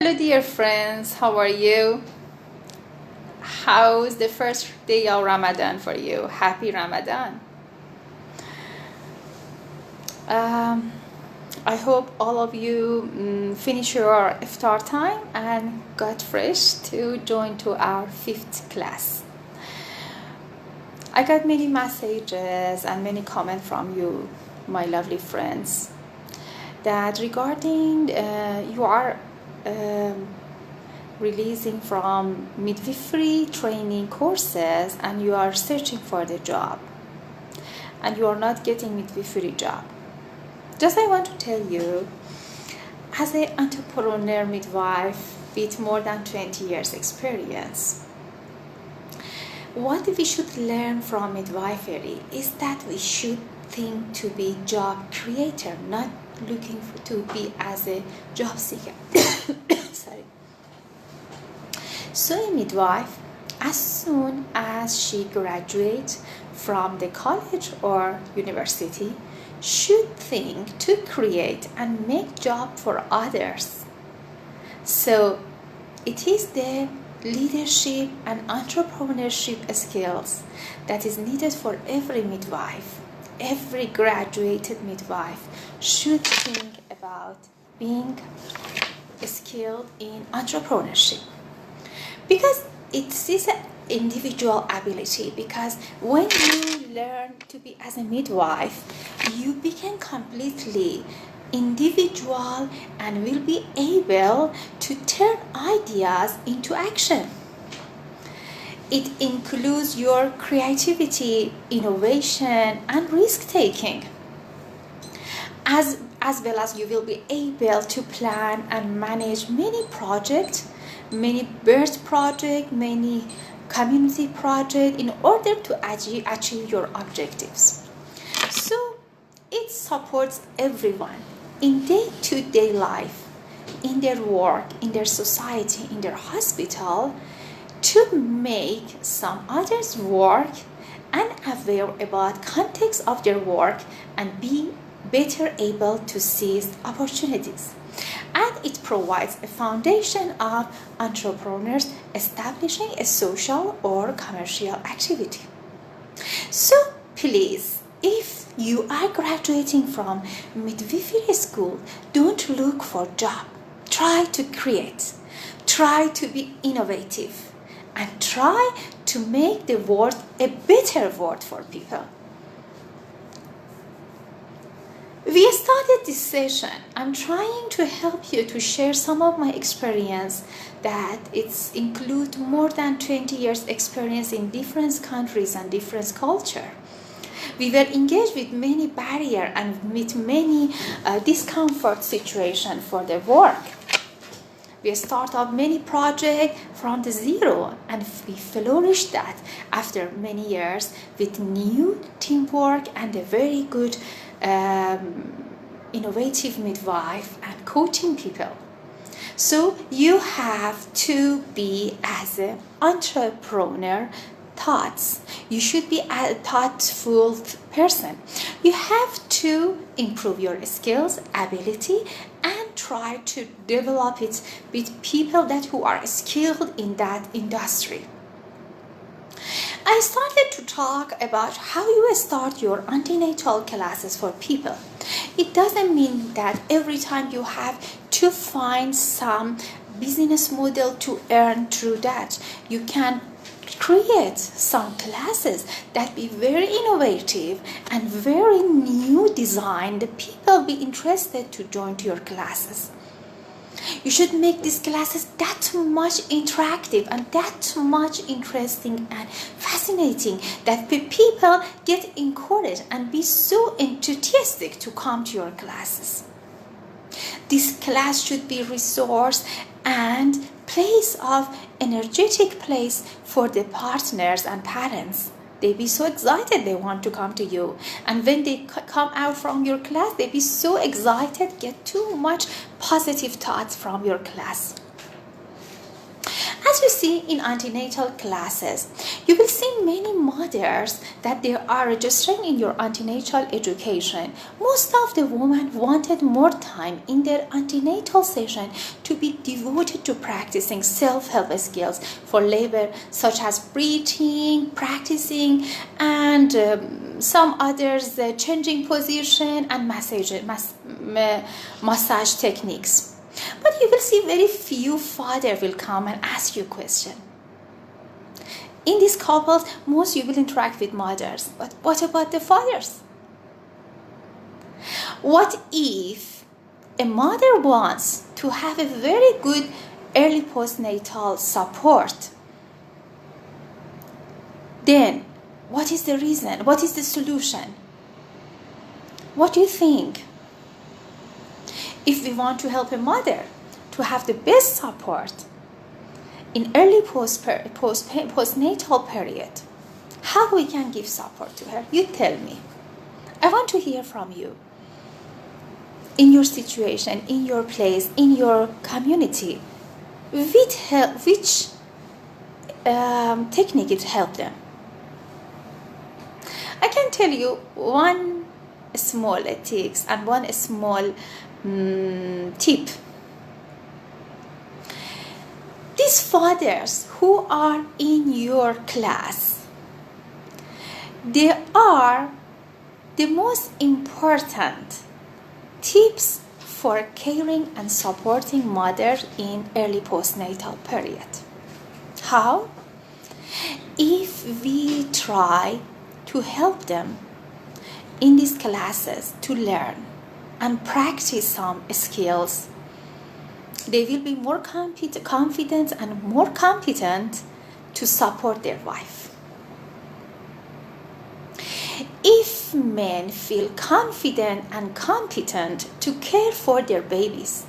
Hello dear friends, how are you? How's the first day of Ramadan for you? Happy Ramadan. Um, I hope all of you finish your iftar time and got fresh to join to our 5th class. I got many messages and many comments from you, my lovely friends, that regarding you are releasing from midwifery training courses and you are searching for the job and you are not getting midwifery job. Just I want to tell you, as an entrepreneur midwife with more than 20 years experience, what we should learn from midwifery is that we should think to be job creator, not looking to be as a job seeker. Sorry. So a midwife, as soon as she graduates from the college or university, should think to create and make job for others. So it is the leadership and entrepreneurship skills that is needed for every midwife. Every graduated midwife should think about being skilled in entrepreneurship, because it is an individual ability. Because when you learn to be as a midwife, you become completely individual and will be able to turn ideas into action. It includes your creativity, innovation, and risk-taking. As well as you will be able to plan and manage many projects, many birth projects, many community projects in order to achieve your objectives. So it supports everyone in day-to-day life, in their work, in their society, in their hospital, to make some others work and aware about context of their work and be better able to seize opportunities. And it provides a foundation of entrepreneurs establishing a social or commercial activity. So please, if you are graduating from midwifery school, don't look for a job. Try to create. Try to be innovative. And try to make the world a better world for people. We started this session. I'm trying to help you to share some of my experience that it's include more than 20 years experience in different countries and different culture. We were engaged with many barriers and with many discomfort situation for the work. We start up many projects from the zero, and we flourished that after many years with new teamwork and a very good innovative midwife and coaching people. So you have to be as an entrepreneur thoughts. You should be a thoughtful person. You have to improve your skills, ability, and try to develop it with people who are skilled in that industry. I started to talk about how you start your antenatal classes for people. It doesn't mean that every time you have to find some business model to earn through that. You can create some classes that be very innovative and very new design. The people be interested to join to your classes. You should make these classes that much interactive and that much interesting and fascinating that the people get encouraged and be so enthusiastic to come to your classes. This class should be resource and place of energetic place for the partners and parents. They be so excited they want to come to you, and when they come out from your class, they be so excited, get too much positive thoughts from your class. As you see in antenatal classes, You will see many mothers that they are registering in your antenatal education. Most of the women wanted more time in their antenatal session to be devoted to practicing self-help skills for labor, such as breathing, practicing, and some others changing position and massage techniques. But you will see very few fathers will come and ask you a question. In these couples, most you will interact with mothers, but what about the fathers? What if a mother wants to have a very good early postnatal support? Then, what is the reason? What is the solution? What do you think? If we want to help a mother to have the best support in early postnatal period, how we can give support to her? You tell me. I want to hear from you. In your situation, in your place, in your community, which technique it helped them? I can tell you one small tips and one small tip. These fathers who are in your class, they are the most important tips for caring and supporting mothers in early postnatal period. How? If we try to help them in these classes to learn and practice some skills, they will be more confident and more competent to support their wife. If men feel confident and competent to care for their babies,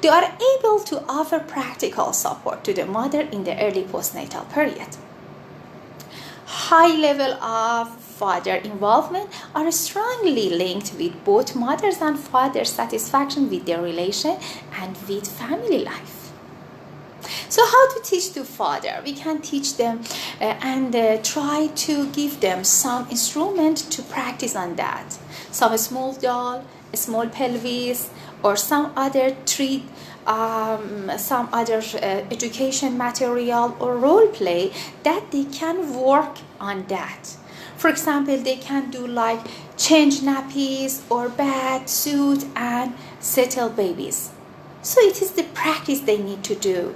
they are able to offer practical support to the mother in the early postnatal period. High level of father involvement are strongly linked with both mothers and fathers' satisfaction with their relation and with family life. So how to teach to father? We can teach them and try to give them some instrument to practice on that. Some small doll, a small pelvis, or some other treat, some other education material or role play that they can work on that. For example, they can do like change nappies or bath, suit, and settle babies. So it is the practice they need to do.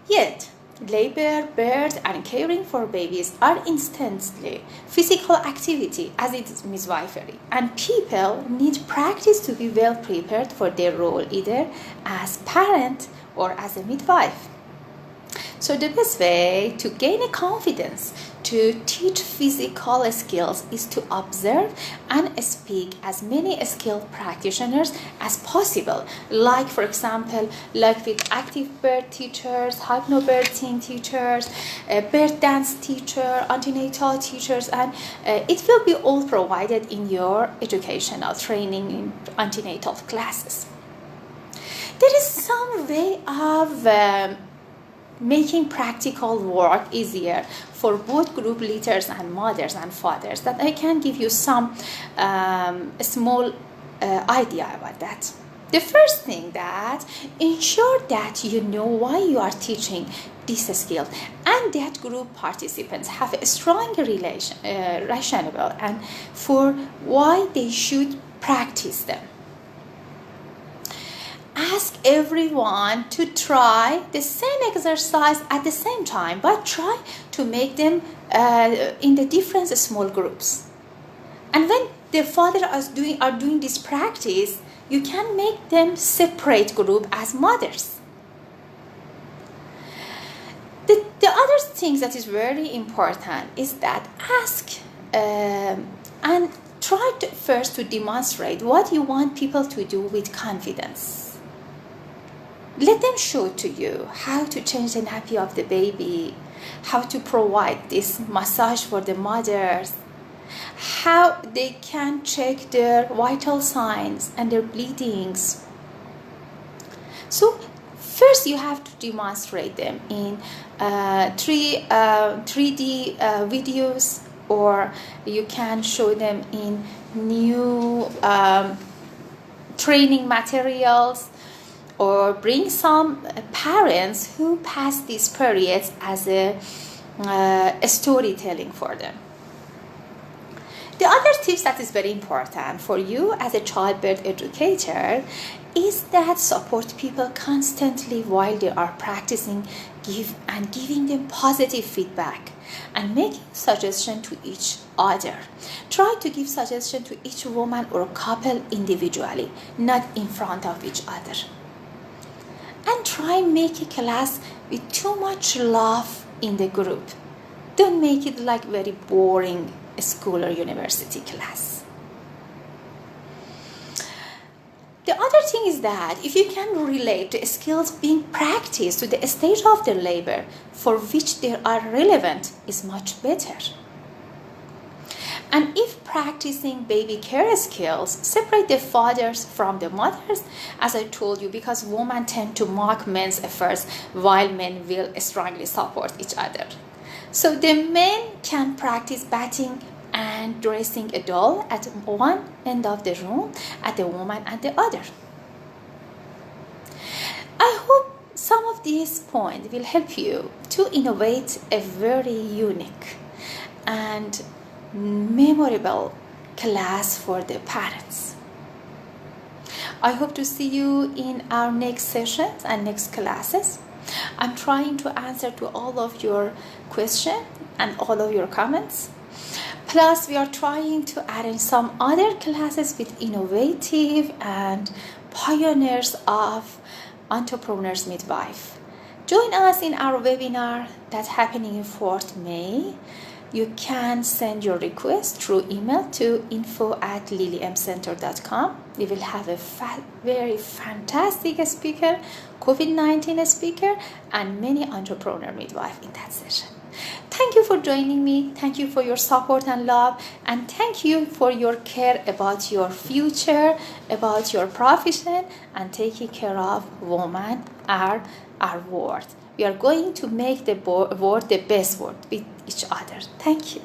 Yet, labor, birth, and caring for babies are instantly physical activity as it is midwifery, and people need practice to be well prepared for their role either as parent or as a midwife. So the best way to gain a confidence to teach physical skills is to observe and speak as many skilled practitioners as possible. Like, for example, like with active birth teachers, hypnobirthing teachers, birth dance teacher, antenatal teachers, and it will be all provided in your educational training in antenatal classes. There is some way of making practical work easier for both group leaders and mothers and fathers that I can give you some small idea about that. The first thing that ensure that you know why you are teaching this skill and that group participants have a strong rationale and for why they should practice them. Ask everyone to try the same exercise at the same time, but try to make them in the different small groups. And when the father are doing this practice, you can make them separate group as mothers. The other thing that is very important is that ask and try first to demonstrate what you want people to do with confidence. Let them show to you how to change the nappy of the baby, how to provide this massage for the mothers, how they can check their vital signs and their bleedings. So First, you have to demonstrate them in 3D videos, or you can show them in new training materials, or bring some parents who pass these periods as a storytelling for them. The other tips that is very important for you as a childbirth educator is that support people constantly while they are practicing, giving them positive feedback and making suggestions to each other. Try to give suggestions to each woman or couple individually, not in front of each other. And try make a class with too much love in the group. Don't make it like very boring school or university class. The other thing is that if you can relate the skills being practiced to the stage of the labor for which they are relevant, is much better. And if practicing baby care skills, separate the fathers from the mothers, as I told you, because women tend to mock men's efforts while men will strongly support each other. So the men can practice bathing and dressing a doll at one end of the room, at the woman at the other. I hope some of these points will help you to innovate a very unique and memorable class for the parents. I hope to see you in our next sessions and next classes. I'm trying to answer to all of your questions and all of your comments. Plus, we are trying to add in some other classes with innovative and pioneers of entrepreneurs midwife. Join us in our webinar that's happening in 4th May. You can send your request through email to info@lilymcenter.com. We will have a very fantastic speaker, COVID-19 speaker, and many entrepreneur midwife in that session. Thank you for joining me. Thank you for your support and love. And thank you for your care about your future, about your profession, and taking care of women are our world. We are going to make the world the best world with each other. Thank you.